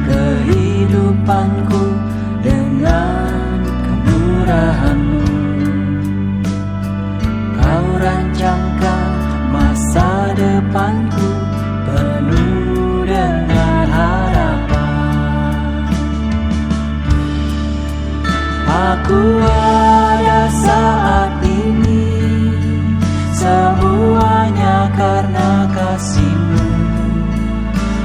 kehidupanku dengan kemurahan-Mu. Kau rancangkan masa depanku penuh dengan harapan. Aku ada saat ini, semuanya karena kasih-Mu.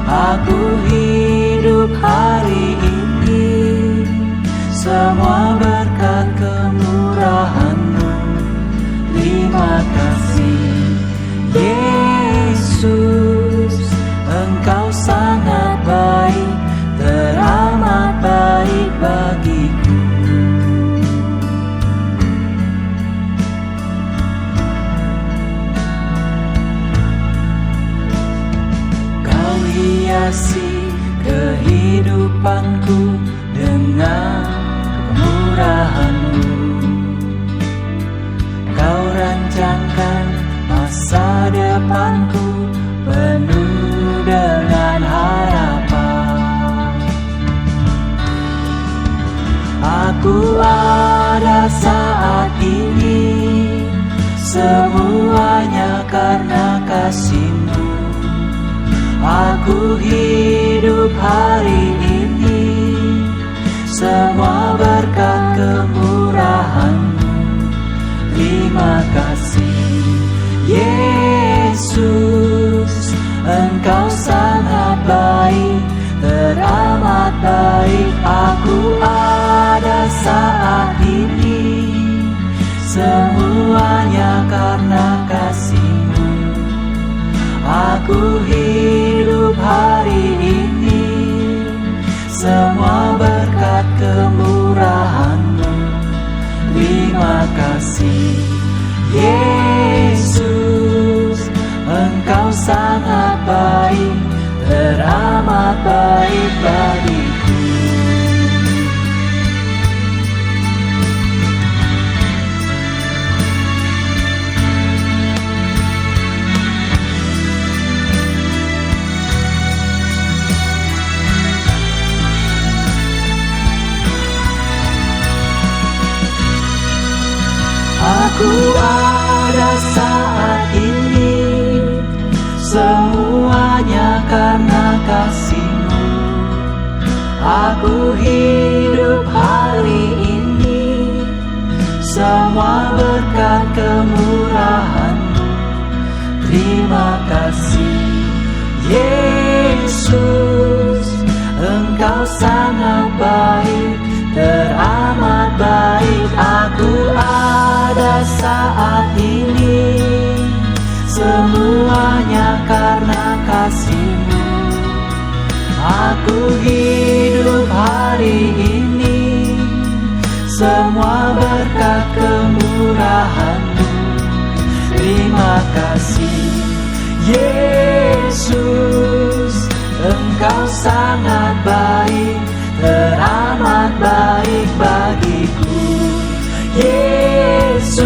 Aku hidup hari ini, semua berkat kemurahan-Mu. Terima kasih Yesus, Engkau sangat baik, teramat baik bagiku. Kau hiasi kehidupanku dengan kemurahan-Mu. Kau rancangkan masa depanku penuh dengan harapan. Aku ada saat ini, semuanya karena kasih-Mu. Aku hidup hari ini, semua berkat kemurahan-Mu. Terima kasih Yesus, Engkau sangat baik, teramat baik. Aku ada saat ini, semuanya karena kasih-Mu. Aku hidup hari ini, semua berkat kemurahan-Mu. Terima kasih Yesus, Engkau sangat baik, teramat baik bagiku. Aku ada saat ini, semuanya karena kasih-Mu. Aku hidup hari ini, semua berkat kemurahan-Mu. Terima kasih Yesus, Engkau sangat baik, teramat baik. Aku ada saat ini, semuanya karena kasih-Mu. Aku hidup hari ini, semua berkat kemurahan-Mu. Terima kasih Yesus, Engkau sangat baik, teramat baik bagiku. Yesus,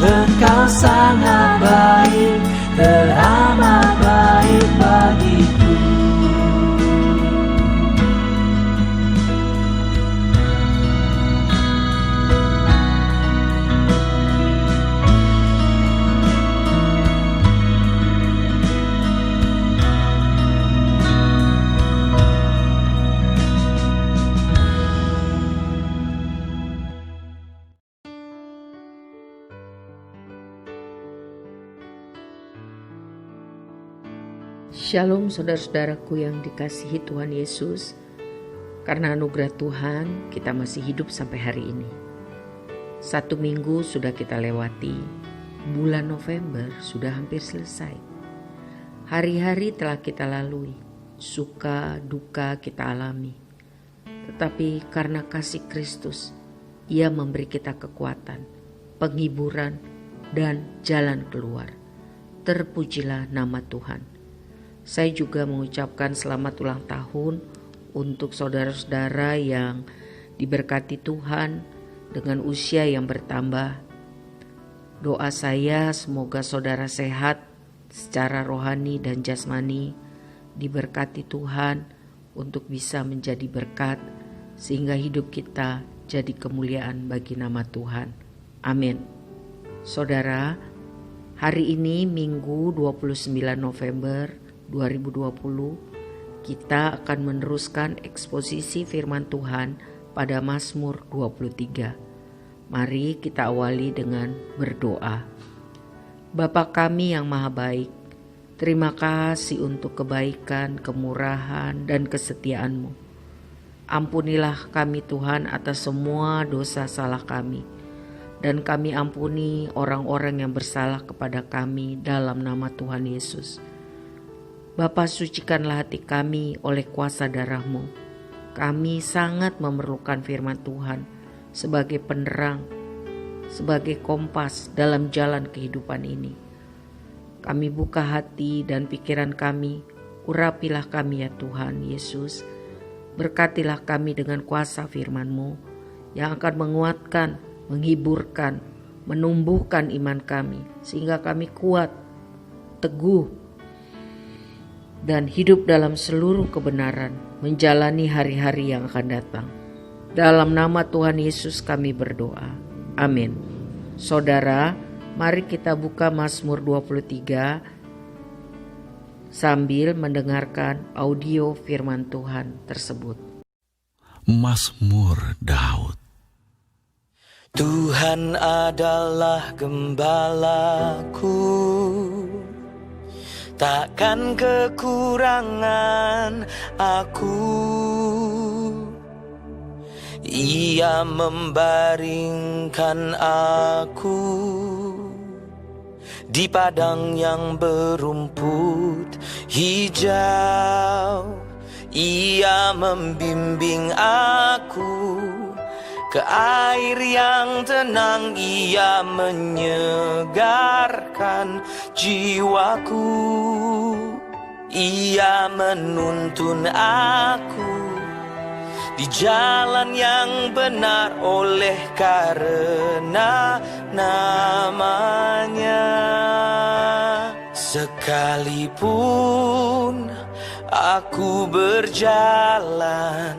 Engkau sangat baik, teramat baik bagiku. Shalom saudara-saudaraku yang dikasihi Tuhan Yesus. Karena anugerah Tuhan kita masih hidup sampai hari ini. 1 minggu sudah kita lewati, bulan November sudah hampir selesai. Hari-hari telah kita lalui, suka duka kita alami. Tetapi karena kasih Kristus, Ia memberi kita kekuatan, penghiburan, dan jalan keluar. Terpujilah nama Tuhan. Saya juga mengucapkan selamat ulang tahun untuk saudara-saudara yang diberkati Tuhan dengan usia yang bertambah. Doa saya semoga saudara sehat secara rohani dan jasmani, diberkati Tuhan, untuk bisa menjadi berkat, sehingga hidup kita jadi kemuliaan bagi nama Tuhan. Amin. Saudara, hari ini Minggu 29 November 2020, kita akan meneruskan eksposisi firman Tuhan pada Mazmur 23. Mari kita awali dengan berdoa. Bapa kami yang maha baik, terima kasih untuk kebaikan, kemurahan, dan kesetiaan-Mu. Ampunilah kami Tuhan atas semua dosa salah kami, dan kami ampuni orang-orang yang bersalah kepada kami dalam nama Tuhan Yesus. Bapa, sucikanlah hati kami oleh kuasa darah-Mu. Kami sangat memerlukan firman Tuhan sebagai penerang, sebagai kompas dalam jalan kehidupan ini. Kami buka hati dan pikiran kami, urapilah kami ya Tuhan Yesus. Berkatilah kami dengan kuasa firman-Mu yang akan menguatkan, menghiburkan, menumbuhkan iman kami, sehingga kami kuat, teguh, dan hidup dalam seluruh kebenaran, menjalani hari-hari yang akan datang. Dalam nama Tuhan Yesus kami berdoa. Amin. Saudara, mari kita buka Mazmur 23 sambil mendengarkan audio firman Tuhan tersebut. Mazmur Daud. Tuhan adalah gembalaku, takkan kekurangan aku. Ia membaringkan aku di padang yang berumput hijau. Ia membimbing aku ke air yang tenang. Ia menyegarkan jiwaku. Ia menuntun aku di jalan yang benar oleh karena namanya. Sekalipun aku berjalan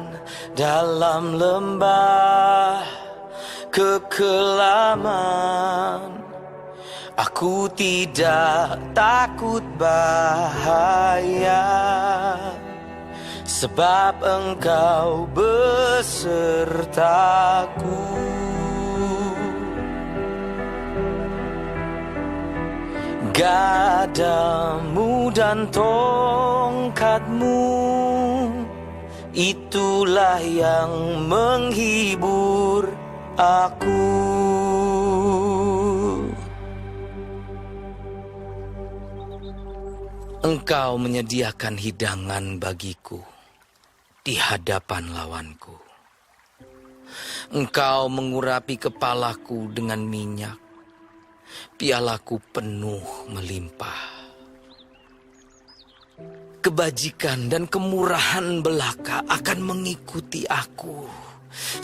dalam lembah kekelaman, aku tidak takut bahaya, sebab Engkau besertaku. Gadamu dan tongkatmu, itulah yang menghibur aku. Engkau menyediakan hidangan bagiku di hadapan lawanku. Engkau mengurapi kepalaku dengan minyak, pialaku penuh melimpah. Kebajikan dan kemurahan belaka akan mengikuti aku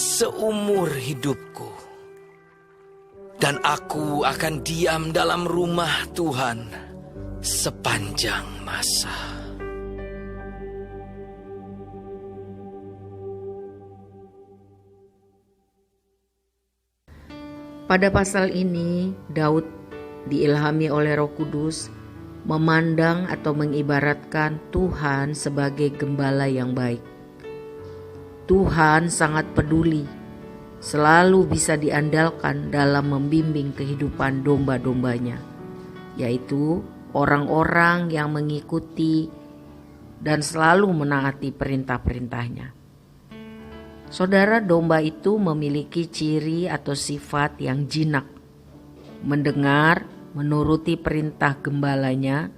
seumur hidupku, dan aku akan diam dalam rumah Tuhan sepanjang masa. Pada pasal ini, Daud diilhami oleh Roh Kudus memandang atau mengibaratkan Tuhan sebagai gembala yang baik. Tuhan sangat peduli, selalu bisa diandalkan dalam membimbing kehidupan domba-dombanya, yaitu orang-orang yang mengikuti dan selalu menaati perintah-perintahnya. Saudara, domba itu memiliki ciri atau sifat yang jinak, mendengar, menuruti perintah gembalanya,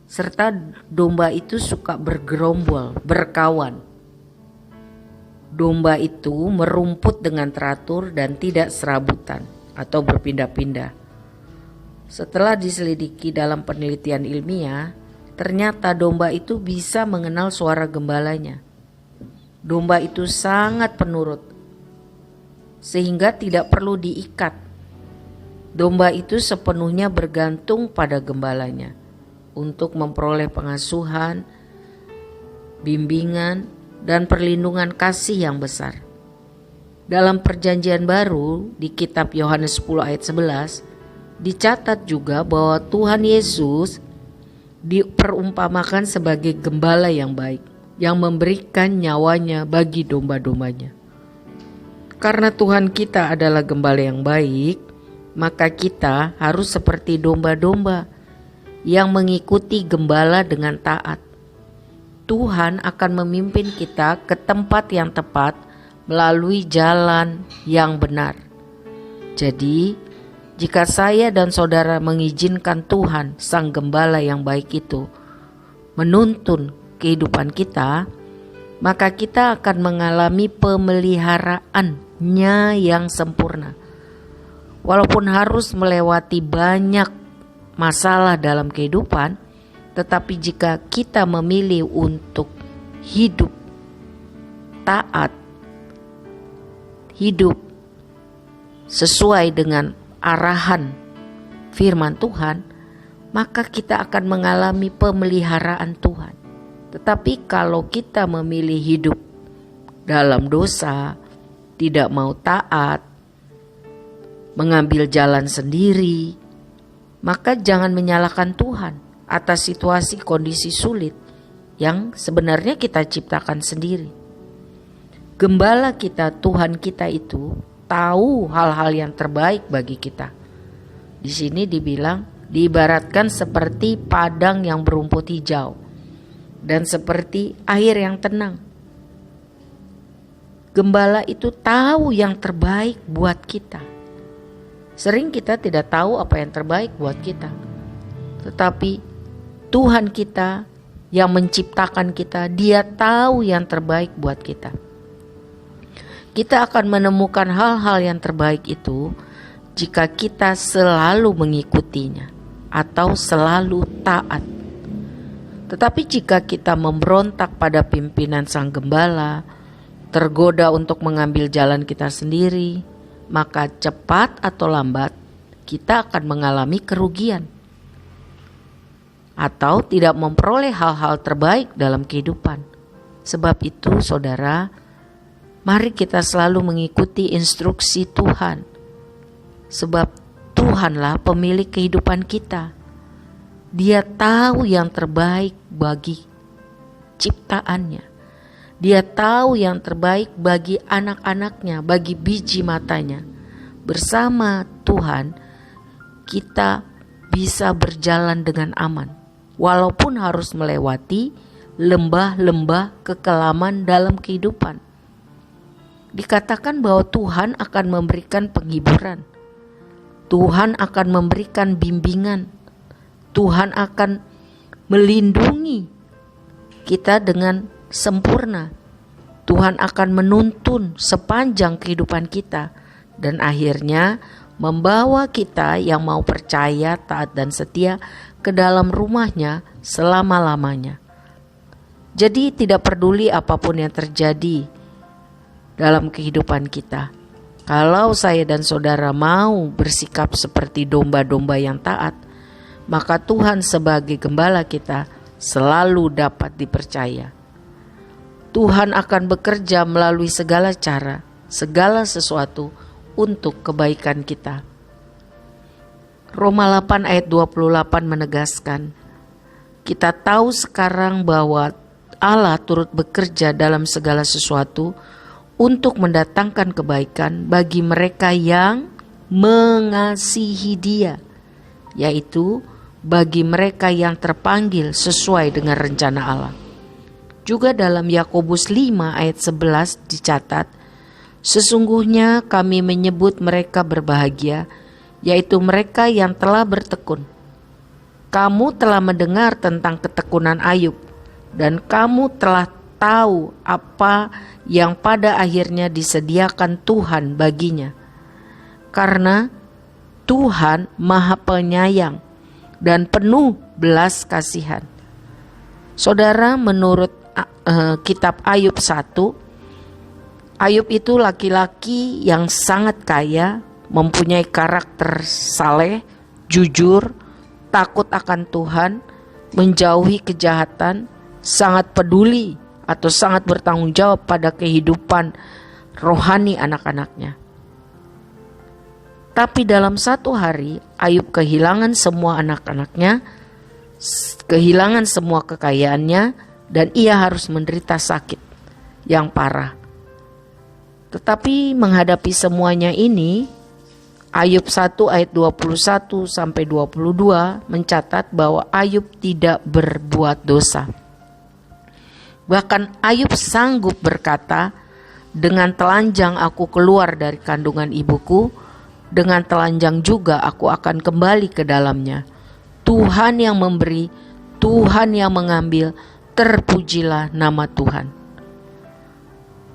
serta domba itu suka bergerombol, berkawan. Domba itu merumput dengan teratur dan tidak serabutan atau berpindah-pindah. Setelah diselidiki dalam penelitian ilmiah, ternyata domba itu bisa mengenal suara gembalanya. Domba itu sangat penurut, sehingga tidak perlu diikat. Domba itu sepenuhnya bergantung pada gembalanya untuk memperoleh pengasuhan, bimbingan, dan perlindungan kasih yang besar. Dalam perjanjian baru di kitab Yohanes 10 ayat 11 dicatat juga bahwa Tuhan Yesus diperumpamakan sebagai gembala yang baik, yang memberikan nyawanya bagi domba-dombanya. Karena Tuhan kita adalah gembala yang baik, maka kita harus seperti domba-domba yang mengikuti gembala dengan taat. Tuhan akan memimpin kita ke tempat yang tepat melalui jalan yang benar. Jadi, jika saya dan saudara mengizinkan Tuhan, Sang Gembala yang baik itu, menuntun kehidupan kita, maka kita akan mengalami pemeliharaannya yang sempurna. Walaupun harus melewati banyak masalah dalam kehidupan, tetapi jika kita memilih untuk hidup taat, hidup sesuai dengan arahan firman Tuhan, maka kita akan mengalami pemeliharaan Tuhan. Tetapi kalau kita memilih hidup dalam dosa, tidak mau taat, mengambil jalan sendiri, maka jangan menyalahkan Tuhan atas situasi kondisi sulit yang sebenarnya kita ciptakan sendiri. Gembala kita, Tuhan kita itu tahu hal-hal yang terbaik bagi kita. Di sini diibaratkan seperti padang yang berumput hijau dan seperti air yang tenang. Gembala itu tahu yang terbaik buat kita. Sering kita tidak tahu apa yang terbaik buat kita. Tetapi Tuhan kita yang menciptakan kita, Dia tahu yang terbaik buat kita. Kita akan menemukan hal-hal yang terbaik itu jika kita selalu mengikutinya atau selalu taat. Tetapi jika kita memberontak pada pimpinan Sang Gembala, tergoda untuk mengambil jalan kita sendiri, maka cepat atau lambat kita akan mengalami kerugian atau tidak memperoleh hal-hal terbaik dalam kehidupan. Sebab itu, saudara, mari kita selalu mengikuti instruksi Tuhan. Sebab Tuhanlah pemilik kehidupan kita. Dia tahu yang terbaik bagi ciptaannya. Dia tahu yang terbaik bagi anak-anaknya, bagi biji matanya. Bersama Tuhan, kita bisa berjalan dengan aman. Walaupun harus melewati lembah-lembah kekelaman dalam kehidupan. Dikatakan bahwa Tuhan akan memberikan penghiburan. Tuhan akan memberikan bimbingan. Tuhan akan melindungi kita dengan sempurna. Tuhan akan menuntun sepanjang kehidupan kita dan akhirnya membawa kita yang mau percaya, taat dan setia ke dalam rumahnya selama-lamanya. Jadi tidak peduli apapun yang terjadi dalam kehidupan kita. Kalau saya dan saudara mau bersikap seperti domba-domba yang taat, maka Tuhan sebagai gembala kita selalu dapat dipercaya. Tuhan akan bekerja melalui segala cara, segala sesuatu untuk kebaikan kita. Roma 8 ayat 28 menegaskan, kita tahu sekarang bahwa Allah turut bekerja dalam segala sesuatu untuk mendatangkan kebaikan bagi mereka yang mengasihi Dia, yaitu bagi mereka yang terpanggil sesuai dengan rencana Allah. Juga dalam Yakobus 5 ayat 11 dicatat, sesungguhnya kami menyebut mereka berbahagia, yaitu mereka yang telah bertekun. Kamu telah mendengar tentang ketekunan Ayub, dan kamu telah tahu apa yang pada akhirnya disediakan Tuhan baginya. Karena Tuhan Maha Penyayang dan penuh belas kasihan. Saudara, menurut kitab Ayub 1, Ayub itu laki-laki yang sangat kaya, mempunyai karakter saleh, jujur, takut akan Tuhan, menjauhi kejahatan, sangat peduli atau sangat bertanggung jawab pada kehidupan rohani anak-anaknya. Tapi dalam satu hari, Ayub kehilangan semua anak-anaknya, kehilangan semua kekayaannya, dan ia harus menderita sakit yang parah. Tetapi menghadapi semuanya ini, Ayub 1 ayat 21 sampai 22 mencatat bahwa Ayub tidak berbuat dosa. Bahkan Ayub sanggup berkata, dengan telanjang aku keluar dari kandungan ibuku, dengan telanjang juga aku akan kembali ke dalamnya. Tuhan yang memberi, Tuhan yang mengambil, terpujilah nama Tuhan.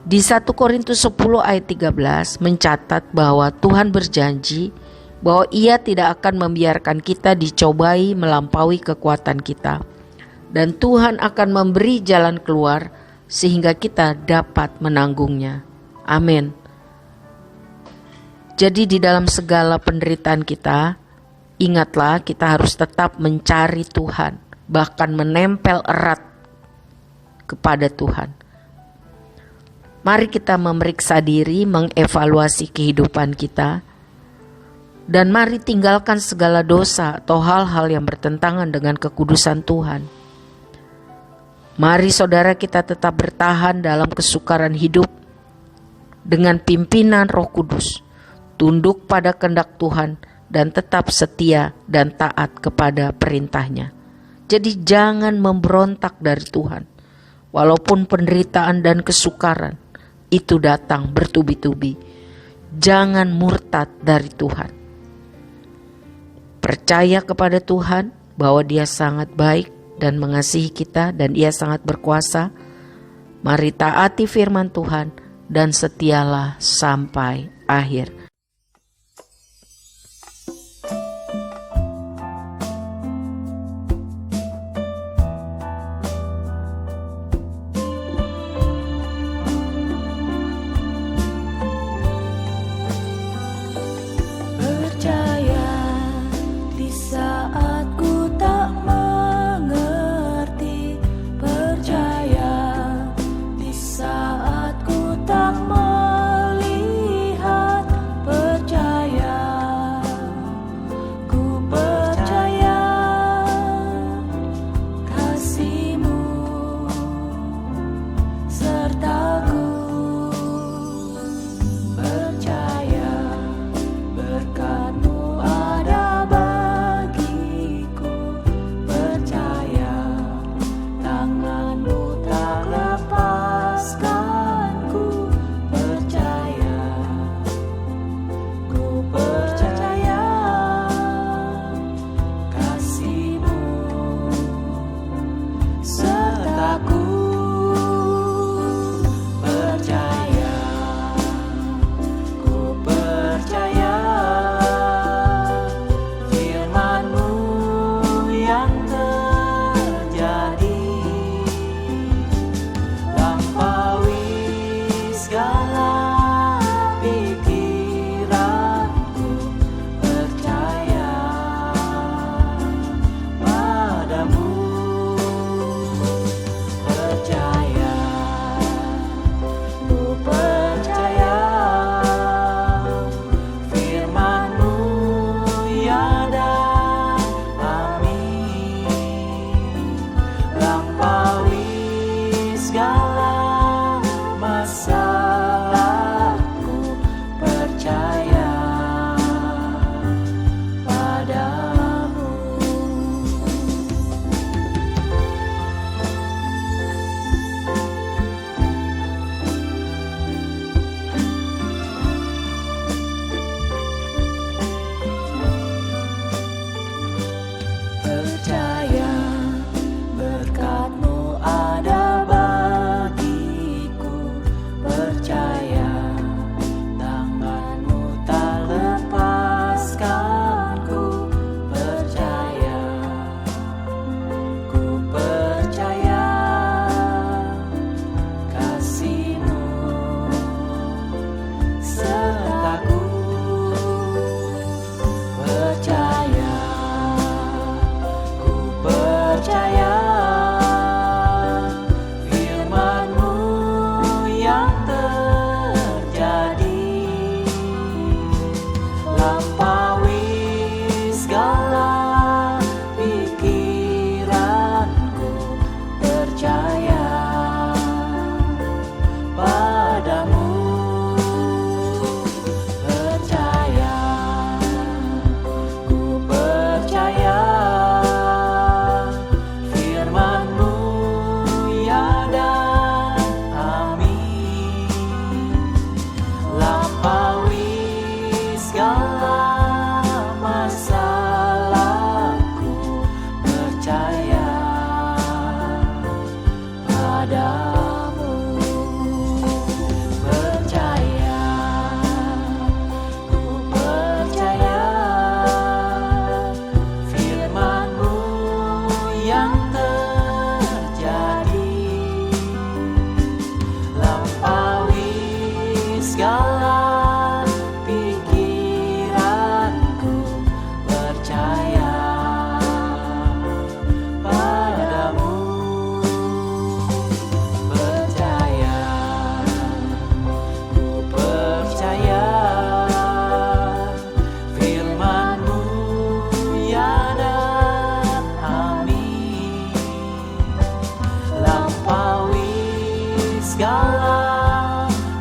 Di 1 Korintus 10 ayat 13 mencatat bahwa Tuhan berjanji bahwa Ia tidak akan membiarkan kita dicobai melampaui kekuatan kita. Dan Tuhan akan memberi jalan keluar sehingga kita dapat menanggungnya. Amin. Jadi di dalam segala penderitaan kita, ingatlah kita harus tetap mencari Tuhan, bahkan menempel erat kepada Tuhan. Mari kita memeriksa diri, mengevaluasi kehidupan kita, dan mari tinggalkan segala dosa atau hal-hal yang bertentangan dengan kekudusan Tuhan. Mari saudara kita tetap bertahan dalam kesukaran hidup dengan pimpinan Roh Kudus, tunduk pada kehendak Tuhan, dan tetap setia dan taat kepada perintahnya. Jadi jangan memberontak dari Tuhan. Walaupun penderitaan dan kesukaran itu datang bertubi-tubi, jangan murtad dari Tuhan. Percaya kepada Tuhan bahwa Dia sangat baik dan mengasihi kita, dan Ia sangat berkuasa. Mari taati firman Tuhan dan setialah sampai akhir.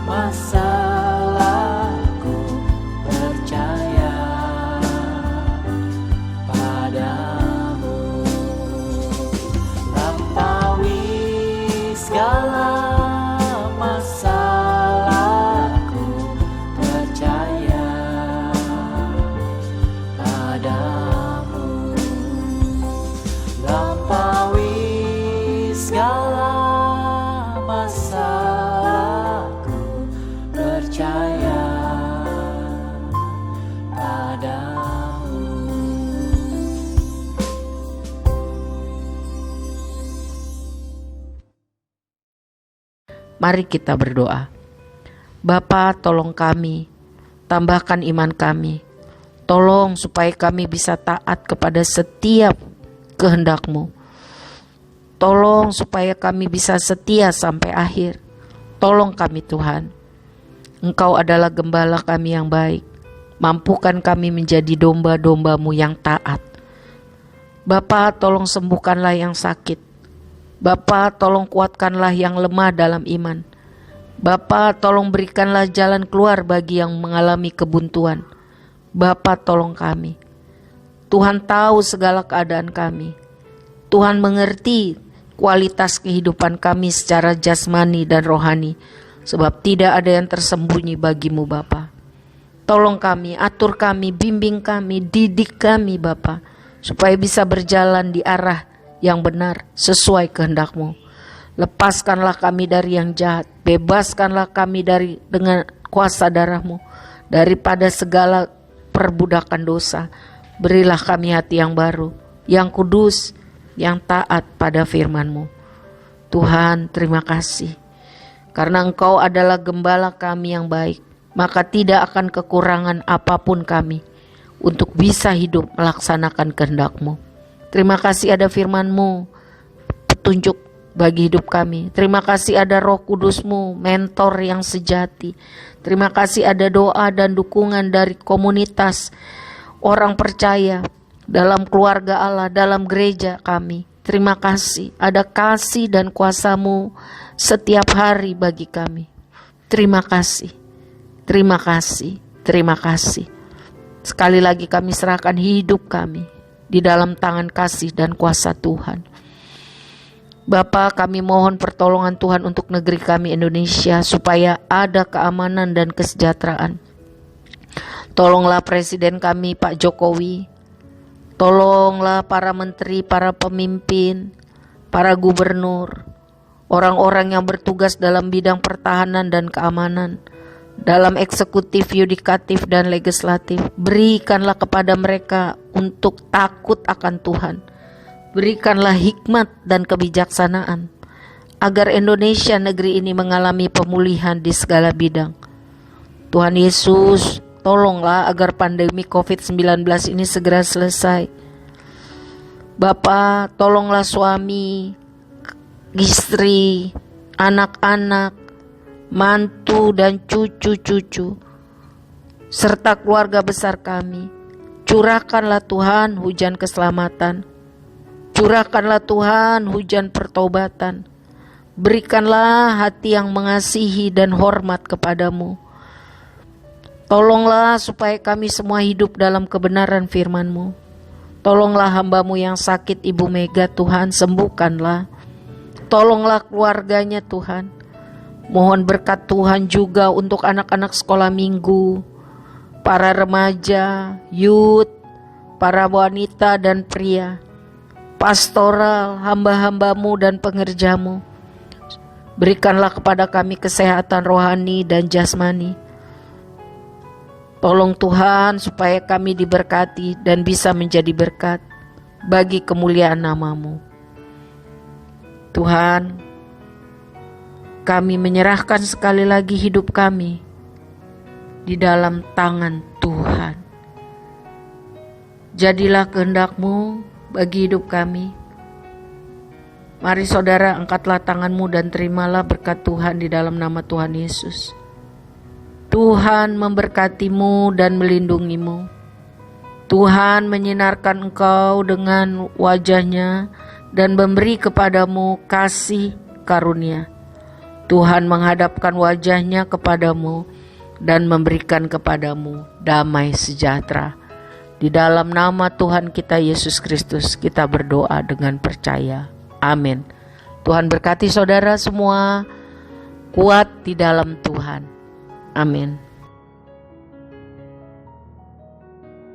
masalahku, percaya padamu. Lampaui segala masalahku, percaya padamu. Lampaui segala masalahku, percaya padamu. Mari kita berdoa. Bapa, tolong kami, tambahkan iman kami. Tolong supaya kami bisa taat kepada setiap kehendak-Mu. Tolong supaya kami bisa setia sampai akhir. Tolong kami Tuhan. Engkau adalah gembala kami yang baik. Mampukan kami menjadi domba-domba-Mu yang taat. Bapa, tolong sembuhkanlah yang sakit. Bapa, tolong kuatkanlah yang lemah dalam iman. Bapa, tolong berikanlah jalan keluar bagi yang mengalami kebuntuan. Bapa, tolong kami. Tuhan tahu segala keadaan kami. Tuhan mengerti kualitas kehidupan kami secara jasmani dan rohani. Sebab tidak ada yang tersembunyi bagimu Bapa. Tolong kami, atur kami, bimbing kami, didik kami Bapa. Supaya bisa berjalan di arah yang benar sesuai kehendak-Mu. Lepaskanlah kami dari yang jahat, bebaskanlah kami dengan kuasa darah-Mu daripada segala perbudakan dosa. Berilah kami hati yang baru, yang kudus, yang taat pada firman-Mu. Tuhan, terima kasih karena Engkau adalah gembala kami yang baik, maka tidak akan kekurangan apapun kami untuk bisa hidup melaksanakan kehendak-Mu. Terima kasih ada firman-Mu, petunjuk bagi hidup kami. Terima kasih ada Roh Kudus-Mu, mentor yang sejati. Terima kasih ada doa dan dukungan dari komunitas orang percaya dalam keluarga Allah, dalam gereja kami. Terima kasih ada kasih dan kuasa-Mu setiap hari bagi kami. Terima kasih, terima kasih, terima kasih. Sekali lagi kami serahkan hidup kami di dalam tangan kasih dan kuasa Tuhan. Bapa, kami mohon pertolongan Tuhan untuk negeri kami Indonesia supaya ada keamanan dan kesejahteraan. Tolonglah presiden kami Pak Jokowi. Tolonglah para menteri, para pemimpin, para gubernur, orang-orang yang bertugas dalam bidang pertahanan dan keamanan, dalam eksekutif, yudikatif, dan legislatif. Berikanlah kepada mereka untuk takut akan Tuhan. Berikanlah hikmat dan kebijaksanaan agar Indonesia negeri ini mengalami pemulihan di segala bidang. Tuhan Yesus, tolonglah agar pandemi COVID-19 ini segera selesai. Bapa, tolonglah suami, istri, anak-anak, mantu dan cucu-cucu, serta keluarga besar kami. Curahkanlah Tuhan hujan keselamatan. Curahkanlah Tuhan hujan pertobatan. Berikanlah hati yang mengasihi dan hormat kepadamu. Tolonglah supaya kami semua hidup dalam kebenaran firman-Mu. Tolonglah hamba-Mu yang sakit, Ibu Mega Tuhan, sembuhkanlah. Tolonglah keluarganya Tuhan. Mohon berkat Tuhan juga untuk anak-anak sekolah minggu, para remaja, youth, para wanita dan pria, pastoral, hamba-hamba-Mu dan pengerja-Mu. Berikanlah kepada kami kesehatan rohani dan jasmani. Tolong Tuhan supaya kami diberkati dan bisa menjadi berkat bagi kemuliaan nama-Mu. Tuhan, kami menyerahkan sekali lagi hidup kami di dalam tangan Tuhan. Jadilah kehendak-Mu bagi hidup kami. Mari saudara, angkatlah tangan-Mu dan terimalah berkat Tuhan di dalam nama Tuhan Yesus. Tuhan memberkati-Mu dan melindungi-Mu. Tuhan menyinarkan engkau dengan wajah-Nya dan memberi kepadamu kasih karunia. Tuhan menghadapkan wajahnya kepadamu dan memberikan kepadamu damai sejahtera. Di dalam nama Tuhan kita Yesus Kristus kita berdoa dengan percaya. Amin. Tuhan berkati saudara semua, kuat di dalam Tuhan. Amin.